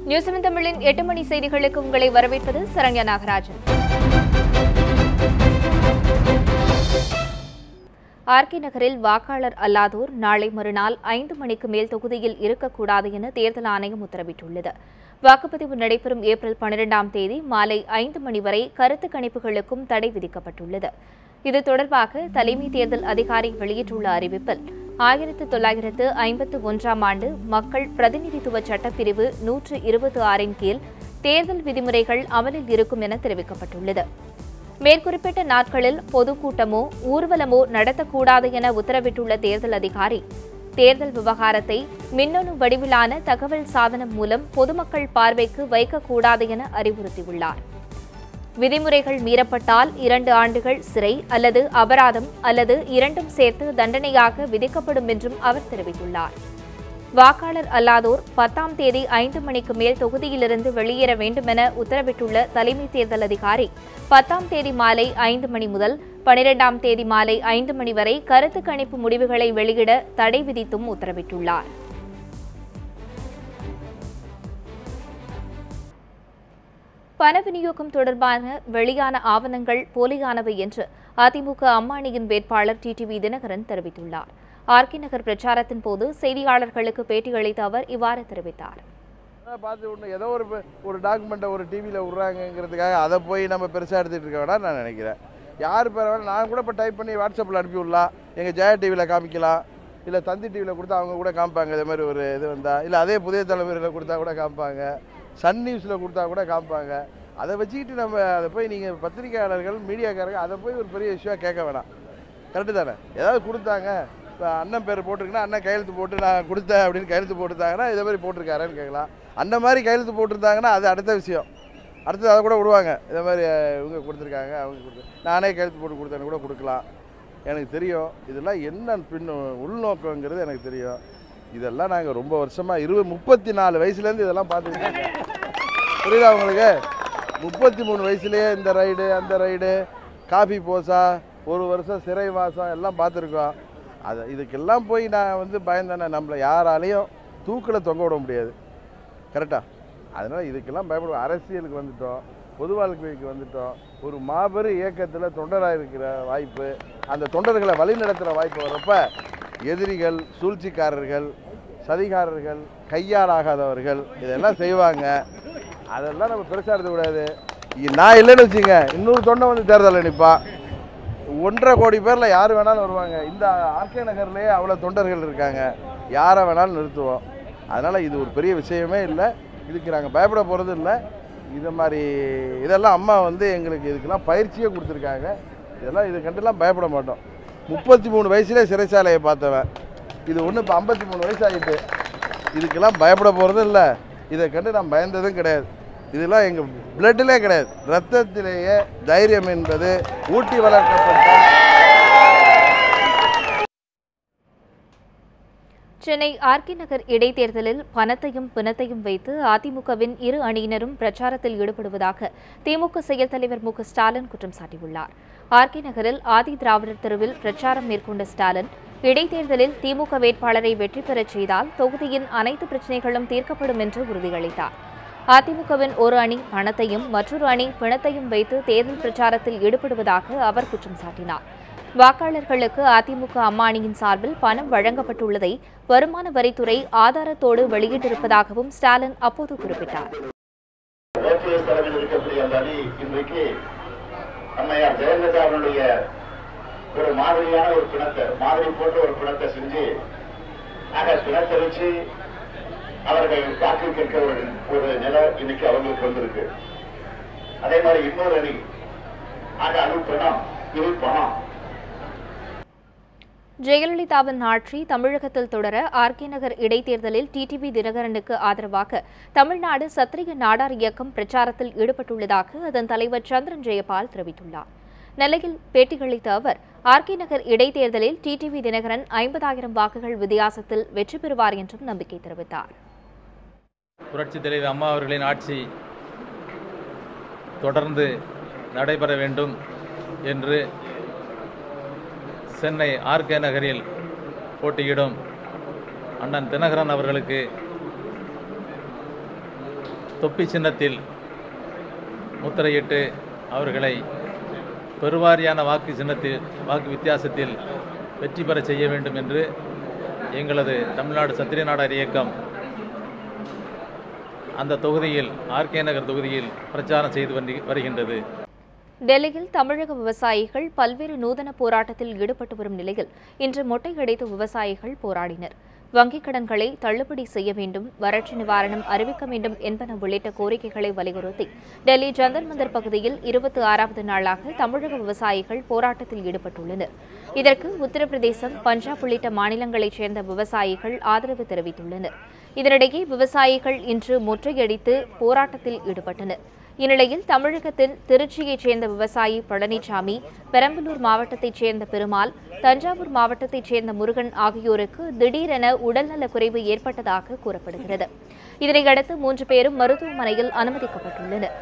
News 7 தமிழின் 8 மணி செய்திகளுக்கு உங்களை வரவேற்பது சரண்யா நாகராஜன். ஆர்கே நகரில் வாக்காளர் அல்லாதோர் நாளை மறுநாள் 5 மணிக்கு மேல் தொகுதியில் இருக்கக்கூடாது என தேர்தல் ஆணையம் உத்தரவிட்டுள்ளது. வாக்குப்பதிவு நடைபெறும் ஏப்ரல் 12ஆம் தேதி மாலை 5 மணி வரை கருத்து கணிப்புகளுக்கும் தடை விதிக்கப்பட்டுள்ளது. இது தொடர்பாக தலைமை தேர்தல் அதிகாரி வெளியிட்டுள்ள அறிவிப்பில் 1951ஆம் ஆண்டு மக்கள் பிரதிநிதித்துவ சட்டப்பிரிவு 126 கீழ் தேர்தல் விதிமுறைகள் அமலில் இருக்கும் என தெரிவிக்கப்பட்டுள்ளது. மேற்குறிப்பிட்ட நாட்களில் பொதுக்கூட்டமோ ஊர்வலமோ நடத்தக்கூடாது என உத்தரவிட்டுள்ள தேர்தல் அதிகாரி தேர்தல் விவகாரத்தை மின்னணு வடிவிலான தகவல் சாதனம் மூலம் பொதுமக்கள் பார்வைக்கு வைக்கக்கூடாது என அறிவுறுத்தியுள்ளார். விதிமுறைகள் மீறப்பட்டால் 2 ஆண்டுகள் சிறை அல்லது அபராதம் அல்லது இரண்டும் சேர்த்து தண்டனையாக விதிக்கப்படும் என்றும் அவர் தெரிவித்துள்ளார். வாக்காளர் அல்லாதோர் 10ஆம் தேதி 5 மணிக்கு மேல் தொகுதியிலிருந்து வெளியேற வேண்டும் என உத்தரவிட்டுள்ள தலைமை தேர்தல் அதிகாரி 10ஆம் தேதி மாலை 5 மணி முதல் 12ஆம் தேதி மாலை 5 மணி வரை கருத்து கணிப்பு முடிவுகளை வெளியிட தடை விதித்தும் உத்தரவிட்டுள்ளார். பண விநியோகம் தொடர்பான வெளியான ஆவணங்கள் போலியானவை என்று அதிமுக அம்மாணியின் வேட்பாளர் டிடிவி தினகரன் தெரிவித்துள்ளார். ஆர்கே நகர் பிரச்சாரத்தின் போது செய்தியாளர்களுக்கு பேட்டியளித்த அவர் இவ்வாறு தெரிவித்தார். ஏதோ ஒரு டாக்குமெண்ட்டை ஒரு டிவியில் விட்றாங்கிறதுக்காக அதை போய் நம்ம பெருசாக எடுத்துகிட்டு இருக்க வேணாம் நான் நினைக்கிறேன். யார் பேர வேணால் நான் கூட இப்போ டைப் பண்ணி வாட்ஸ்அப்பில் அனுப்பி விடலாம், எங்கள் ஜெயா டிவியில் காமிக்கலாம், இல்லை தந்தி டிவியில் கொடுத்தா அவங்க கூட காமிப்பாங்க. இதே மாதிரி ஒரு இது வந்தால், இல்லை அதே புதிய தலைமுறையில் கொடுத்தா கூட காமிப்பாங்க, சன் நியூஸில் கொடுத்தா கூட காமிப்பாங்க. அதை வச்சுக்கிட்டு நம்ம அதை போய் நீங்கள் பத்திரிகையாளர்கள் மீடியாக்காரங்க அதை போய் ஒரு பெரிய இஷ்யூவாக கேட்க வேணாம். கரெக்டு தானே? ஏதாவது கொடுத்தாங்க, இப்போ அண்ணன் பேர் போட்டிருக்குன்னா அண்ணன் கையெழுத்து போட்டு நான் கொடுத்தேன் அப்படின்னு கையெழுத்து போட்டுருந்தாங்கன்னா இதை மாதிரி போட்டிருக்காருன்னு கேட்கலாம். அந்த மாதிரி கையெழுத்து போட்டிருந்தாங்கன்னா அது அடுத்த விஷயம். அடுத்தது அதை கூட விடுவாங்க. இதை மாதிரி இவங்க கொடுத்துருக்காங்க, அவங்க கொடுத்து நானே கையெழுத்து போட்டு கொடுத்தேன்னு கூட கொடுக்கலாம். எனக்கு தெரியும் இதெல்லாம் என்ன உள்நோக்கங்கிறது எனக்கு தெரியும். இதெல்லாம் நாங்கள் ரொம்ப வருஷமாக 34 வயசுலேருந்து இதெல்லாம் பார்த்துக்கிட்டோம். புரியுதா உங்களுக்கு? 33 வயசுலேயே இந்த ரைடு அந்த ரைடு காஃபி போசா 1 வருஷம் சிறை வாசம் எல்லாம் பார்த்துருக்கோம். இதுக்கெல்லாம் போய் நான் பயந்தானே நம்மளை யாராலையும் தூக்கில் தொங்க விட முடியாது. கரெக்டாக? அதனால் இதுக்கெல்லாம் பயப்படுவோம். அரசியலுக்கு வந்துட்டோம், பொது வாழ்க்கைக்கு வந்துட்டோம். ஒரு மாபெரும் இயக்கத்தில் தொண்டராக இருக்கிற வாய்ப்பு, அந்த தொண்டர்களை வழிநடத்துகிற வாய்ப்பு வரப்போ எதிரிகள், சூழ்ச்சிக்காரர்கள், சதிகாரர்கள், கையாளாகாதவர்கள் இதெல்லாம் செய்வாங்க. அதெல்லாம் நம்ம பெருசாக எடுத்துக்கூடாது. நான் இல்லைன்னு வச்சுங்க, இன்னொரு தொண்டை தேர்தலில் நிற்பான். 1.5 கோடி பேரில் யார் வேணாலும் வருவாங்க. இந்த ஆர்கே நகர்லேயே அவ்வளோ தொண்டர்கள் இருக்காங்க, யாரை வேணாலும் நிறுத்துவோம். அதனால் இது ஒரு பெரிய விஷயமே இல்லை. இதுக்கு நாங்கள் பயப்பட போகிறது இல்லை. இதை மாதிரி இதெல்லாம் அம்மா எங்களுக்கு இதுக்கெல்லாம் பயிற்சியே கொடுத்துருக்காங்க. இதெல்லாம் இது கண்டுலாம் பயப்பட மாட்டோம். 33 வயசுலேயே சிறைச்சாலையை பார்த்தவன், இது ஒன்று இப்போ 53 வயசு ஆகிட்டு. இதுக்கெல்லாம் பயப்பட போகிறதும் இல்லை. இதை கண்டு நான் பயந்ததும் கிடையாது. இதெல்லாம் எங்கள் பிளட்டிலே கிடையாது, ரத்தத்திலேயே தைரியம் என்பது ஊட்டி வளர்க்கப்பட்ட. சென்னை ஆர்கே நகர் இடைத்தேர்தலில் பணத்தையும் பிணத்தையும் வைத்து அதிமுகவின் 2 அணியினரும் பிரச்சாரத்தில் ஈடுபடுவதாக திமுக செயல் தலைவர் மு க ஸ்டாலின் குற்றம் சாட்டியுள்ளார். ஆர்கே நகரில் ஆதி திராவிடர் தெருவில் பிரச்சாரம் மேற்கொண்ட ஸ்டாலின் இடைத்தேர்தலில் திமுக வேட்பாளரை வெற்றி பெறச் செய்தால் தொகுதியின் அனைத்து பிரச்சினைகளும் தீர்க்கப்படும் என்று உறுதியளித்தார். அதிமுகவின் ஒரு அணி பணத்தையும் மற்றொரு அணி பிணத்தையும் வைத்து தேர்தல் பிரச்சாரத்தில் ஈடுபடுவதாக அவர் குற்றம் சாட்டினார். வாக்காளர்களுக்கு அதிமுக அம்மாணியின் சார்பில் பணம் வழங்கப்பட்டுள்ளதை வருமான வரித்துறை ஆதாரத்தோடு வெளியிட்டிருப்பதாகவும் ஸ்டாலின் அப்போது குறிப்பிட்டார். ஒரு மாதிரியான ஒரு பிணத்தை மாதிரி போட்டு ஒரு பிணத்தை செஞ்சு பிணத்தை வச்சு அவர்கள் வாக்கு கேட்க ஒரு நிலை இன்னைக்கு அவங்களுக்கு வந்திருக்கு. அதே மாதிரி இன்னொரு அணி அது பணம், இது பணம். ஜெயலலிதாவின் ஆட்சி தமிழகத்தில் தொடர ஆர்கே நகர் இடைத்தேர்தலில் டிடிவி தினகரனுக்கு ஆதரவாக தமிழ்நாடு சத்திரிய நாடார் இயக்கம் பிரச்சாரத்தில் ஈடுபட்டுள்ளதாக அதன் தலைவர் சந்திரன் ஜெயபால் தெரிவித்துள்ளார். நெல்லையில் பேட்டியளித்த அவர் ஆர்கே நகர் இடைத்தேர்தலில் டிடிவி தினகரன் 50,000 வாக்குகள் வித்தியாசத்தில் வெற்றி பெறுவார் என்றும் நம்பிக்கை தெரிவித்தார். புரட்சித் தலைவர் அம்மா அவர்களின் ஆட்சி தொடர்ந்து நடைபெற வேண்டும் என்று சென்னை ஆர்கே நகரில் போட்டியிடும் அண்ணன் தினகரன் அவர்களுக்கு தொப்பி சின்னத்தில் முத்திரையிட்டு அவர்களை பெருவாரியான வாக்கு வித்தியாசத்தில் வெற்றி பெற செய்ய வேண்டும் என்று எங்களது தமிழ்நாடு சத்திரிய நாடார் இயக்கம் அந்த தொகுதியில் ஆர்கே நகர் தொகுதியில் பிரச்சாரம் செய்து வருகின்றது. டெல்லியில் தமிழக விவசாயிகள் பல்வேறு நூதன போராட்டத்தில் ஈடுபட்டு வரும் நிலையில் இன்று மொட்டையடித்து விவசாயிகள் போராடினர். வங்கிக் கடன்களை தள்ளுபடி செய்ய வேண்டும், வறட்சி நிவாரணம் அறிவிக்க வேண்டும் என்பன உள்ளிட்ட கோரிக்கைகளை வலியுறுத்தி டெல்லி ஜந்தர் மந்தர் பகுதியில் 26வது நாளாக தமிழக விவசாயிகள் போராட்டத்தில் ஈடுபட்டுள்ளனர். இதற்கு உத்தரப்பிரதேசம், பஞ்சாப் உள்ளிட்ட மாநிலங்களைச் சேர்ந்த விவசாயிகள் ஆதரவு தெரிவித்துள்ளனர். இதனிடையே விவசாயிகள் இன்று முற்றுகையடித்து போராட்டத்தில் ஈடுபட்டனர். இந்நிலையில் தமிழகத்தின் திருச்சியைச் சேர்ந்த விவசாயி பழனிசாமி, பெரம்பலூர் மாவட்டத்தைச் சேர்ந்த பெருமாள், தஞ்சாவூர் மாவட்டத்தைச் சேர்ந்த முருகன் ஆகியோருக்கு திடீரென உடல்நலக் குறைவு ஏற்பட்டதாக கூறப்படுகிறது. இதனையடுத்து 3 பேரும் மருத்துவமனையில் அனுமதிக்கப்பட்டுள்ளனர்.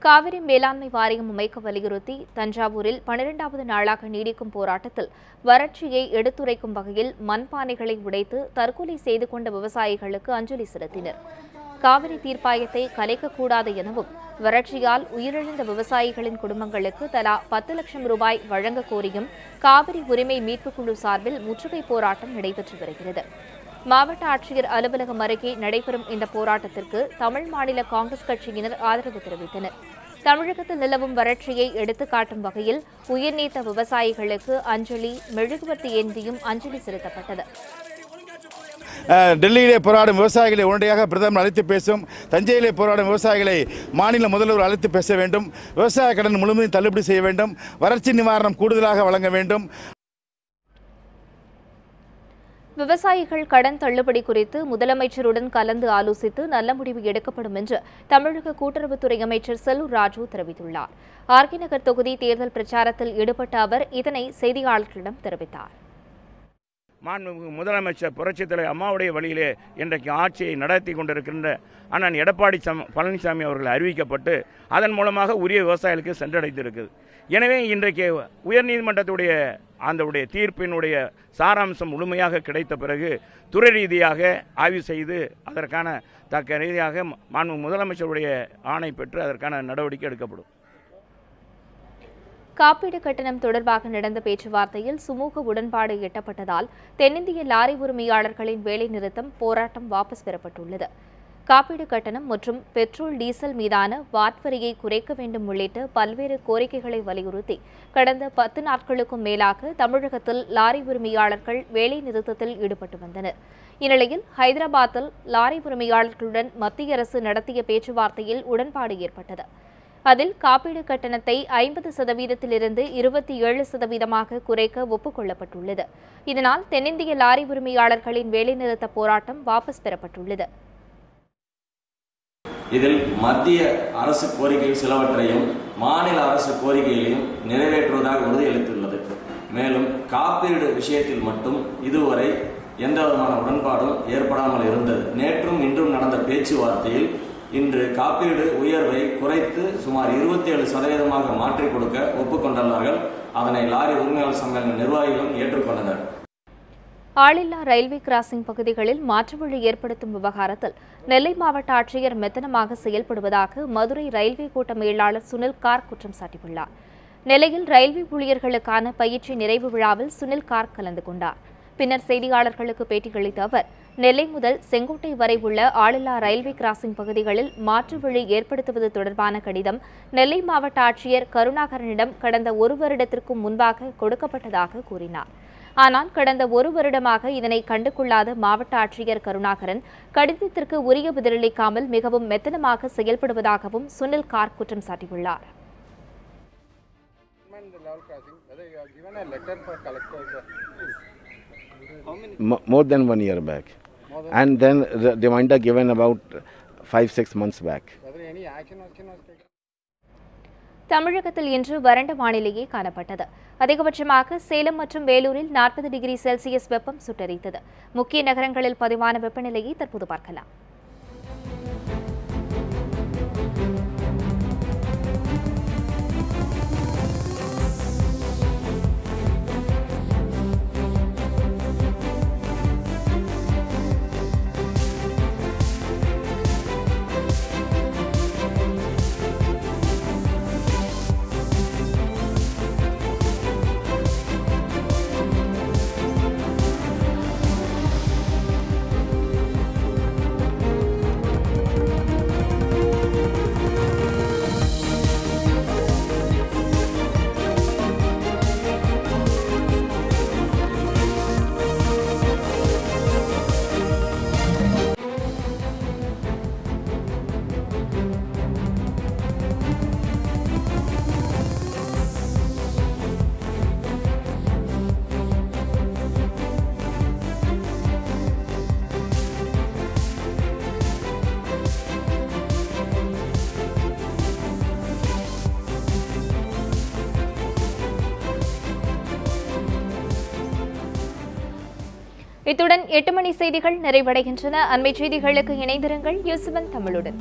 காவிரி மேலாண்மை வாரியம் அமைக்க வலியுறுத்தி தஞ்சாவூரில் 12வது நாளாக நீடிக்கும் போராட்டத்தில் வறட்சியை எடுத்துரைக்கும் வகையில் மண்பானைகளை உடைத்து தற்கொலை செய்து கொண்ட விவசாயிகளுக்கு அஞ்சலி செலுத்தினர். காவிரி தீர்ப்பாயத்தை கலைக்கக்கூடாது எனவும் வறட்சியால் உயிரிழந்த விவசாயிகளின் குடும்பங்களுக்கு தலா 10 லட்சம் ரூபாய் வழங்க கோரியும் காவிரி உரிமை மீட்புக் குழு சார்பில் முற்றுகை போராட்டம் நடைபெற்று வருகிறது. மாவட்ட ஆட்சியர் அலுவலகம் அருகே நடைபெறும் இந்த போராட்டத்திற்கு தமிழ் மாநில காங்கிரஸ் கட்சியினர் ஆதரவு தெரிவித்தனர். தமிழகத்தில் நிலவும் வறட்சியை எடுத்துக்காட்டும் வகையில் உயிர்நீத்த விவசாயிகளுக்கு அஞ்சலி மெழுகுவர்த்தி ஏந்தியும் அஞ்சலி செலுத்தப்பட்டது. டெல்லியிலே போராடும் விவசாயிகளை உடனடியாக பிரதமர் அழைத்து பேசும், தஞ்சையிலே போராடும் விவசாயிகளை மாநில முதல்வர் அழைத்து பேச வேண்டும், விவசாய கடன் முழுமையும் தள்ளுபடி செய்ய வேண்டும், வறட்சி நிவாரணம் கூடுதலாக வழங்க வேண்டும். விவசாயிகள் கடன் தள்ளுபடி குறித்து முதலமைச்சருடன் கலந்து ஆலோசித்து நல்ல முடிவு எடுக்கப்படும் என்று தமிழக கூட்டுறவுத்துறை அமைச்சர் செல்லூர் ராஜு தெரிவித்துள்ளார். ஆர்கே நகர் தொகுதி தேர்தல் பிரச்சாரத்தில் ஈடுபட்ட அவர் இதனை செய்தியாளர்களிடம் தெரிவித்தார். மாண்புமிகு முதலமைச்சர் புரட்சித் தலைவர் அம்மாவுடைய வழியிலே இன்றைக்கு ஆட்சியை நடத்தி கொண்டிருக்கின்ற அண்ணன் எடப்பாடி பழனிசாமி அவர்கள் அறிவிக்கப்பட்டு அதன் மூலமாக உரிய விவசாயிகளுக்கு சென்றடைந்திருக்குது. எனவே இன்றைக்கு உயர்நீதிமன்றத்துடைய அந்த தீர்ப்பினுடைய சாராம்சம் முழுமையாக கிடைத்த பிறகு துறை ரீதியாக ஆய்வு செய்து அதற்கான தக்க ரீதியாக மாண்பு முதலமைச்சருடைய ஆணை பெற்று அதற்கான நடவடிக்கை எடுக்கப்படும். காப்பீடு கட்டணம் தொடர்பாக நடந்த பேச்சுவார்த்தையில் சுமூக உடன்பாடு எட்டப்பட்டதால் தென்னிந்திய லாரி உரிமையாளர்களின் வேலைநிறுத்தம் போராட்டம் வாபஸ் பெறப்பட்டுள்ளது. காப்பீடு கட்டணம் மற்றும் பெட்ரோல் டீசல் மீதான வாட் வரியை குறைக்க வேண்டும் உள்ளிட்ட பல்வேறு கோரிக்கைகளை வலியுறுத்தி கடந்த 10 நாட்களுக்கும் மேலாக தமிழகத்தில் லாரி உரிமையாளர்கள் வேலைநிறுத்தத்தில் ஈடுபட்டு வந்தனர். இந்நிலையில் ஹைதராபாத்தில் லாரி உரிமையாளர்களுடன் மத்திய அரசு நடத்திய பேச்சுவார்த்தையில் உடன்பாடு ஏற்பட்டது. அதில் காப்பீடு கட்டணத்தை 50%இலிருந்து 27% குறைக்க ஒப்புக் கொள்ளப்பட்டுள்ளது. இதனால் தென்னிந்திய லாரி உரிமையாளர்களின் வேலைநிறுத்த போராட்டம் வாபஸ் பெறப்பட்டுள்ளது. இதில் மத்திய அரசு கோரிக்கை சிலவற்றையும் மாநில அரசு கோரிக்கைகளையும் நிறைவேற்றுவதாக உறுதியளித்துள்ளது. மேலும் காப்பீடு விஷயத்தில் மட்டும் இதுவரை எந்தவிதமான உடன்பாடும் ஏற்படாமல் இருந்தது. நேற்றும் இன்றும் நடந்த பேச்சுவார்த்தையில் இன்று காப்பீடு உயர்வை குறைத்து சுமார் 27% மாற்றிக் கொடுக்க ஒப்புக்கொண்டுள்ளார்கள். அதனை லாரி உரிமையாளர் சங்க நிர்வாகிகளும் ஏற்றுக்கொண்டனர். ஆளில்லா ரயில்வே கிராசிங் பகுதிகளில் மாற்று வழி ஏற்படுத்தும் விவகாரத்தில் நெல்லை மாவட்ட ஆட்சியர் மெத்தனமாக செயல்படுவதாக மதுரை ரயில்வே கோட்ட மேலாளர் சுனில் கார்க் குற்றம் சாட்டியுள்ளார். நெல்லையில் ரயில்வே ஊழியர்களுக்கான பயிற்சி நிறைவு விழாவில் சுனில் கார்க் கலந்து கொண்டார். பின்னர் செய்தியாளர்களுக்கு பேட்டியளித்த அவர், நெல்லை முதல் செங்கோட்டை வரை உள்ள ஆளில்லா ரயில்வே கிராசிங் பகுதிகளில் மாற்று வழி ஏற்படுத்துவது தொடர்பான கடிதம் நெல்லை மாவட்ட ஆட்சியர் கருணாகரனிடம் கடந்த 1 வருடத்திற்கும் முன்பாக கொடுக்கப்பட்டதாக கூறினார். ஆனால் கடந்த 1 வருடமாக இதனை கண்டுகொள்ளாத மாவட்ட ஆட்சியர் கருணாகரன் கடிதத்திற்கு உரிய பதிலளிக்காமல் மிகவும் மெத்தனமாக செயல்படுவதாகவும் சுனில் கார்க் குற்றம் சாட்டியுள்ளார். More than 1 year back. And then the reminder given about 5-6 months back. தமிழகத்தில் இன்று வறண்ட வானிலையே காணப்பட்டது. அதிகபட்சமாக சேலம் மற்றும் வேலூரில் 40 டிகிரி செல்சியஸ் வெப்பம் சுட்டெரித்தது. முக்கிய நகரங்களில் பதிவான வெப்பநிலையை தற்போது பார்க்கலாம். இத்துடன் 8 மணி செய்திகள் நிறைவடைகின்றன. அண்மை செய்திகளுக்கு இணைந்திருங்கள் யூசுவன் தமிழுடன்.